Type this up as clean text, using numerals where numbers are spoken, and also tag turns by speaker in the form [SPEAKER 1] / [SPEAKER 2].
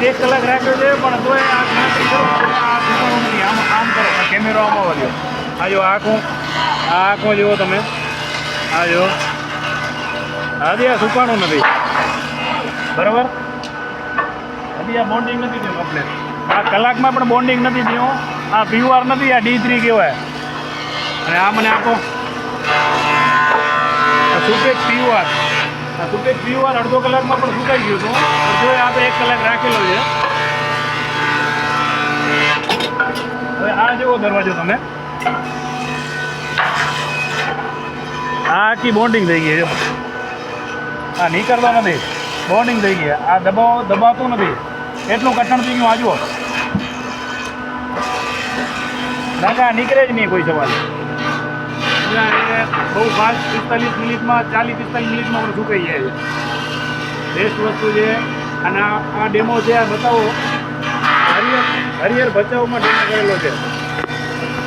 [SPEAKER 1] 1 કલાક રાખ્યો છે પણ તોય આ ગણતરી કરો આ સુકાણું નથી. આમ કરો કેમેરો આમાં વાળ્યો. આ જો આંખો જુઓ તમે. આ જો હજી આ સુકાણું નથી બરાબર. હજી આ બોન્ડિંગ નથી થયું કમ્પ્લેટ. આ કલાકમાં પણ બોન્ડિંગ નથી થયું. આ પ્યુઆર નથી, આ D3 કહેવાય. અને આ મને આપો સુપેક પ્યુઆર. આ સુપેક પ્યુઆર અડધો કલાકમાં પણ સુકાઈ ગયું હતું. જો આપણે 1 કલાક રાખેલો છે. હવે આ જેવો દરવાજો તમે આ આખી બોન્ડિંગ થઈ ગઈ છે. આ નીકળતા નથી, બોન્ડિંગ થઈ ગઈ. આ દબાવતું નથી, એટલું કઠણ થઈ ગયું. આ જુઓ ના નીકળે જ નહીં કોઈ સવાલ. બહુ ફાસ્ટ 45 મિનિટમાં 40-45 મિનિટમાં પણ સુકાઈ જાય છે. બેસ્ટ વસ્તુ છે. અને આ ડેમો છે, આ બતાવો. હરિહર ભચાઉમાં ડેમો કરેલો છે.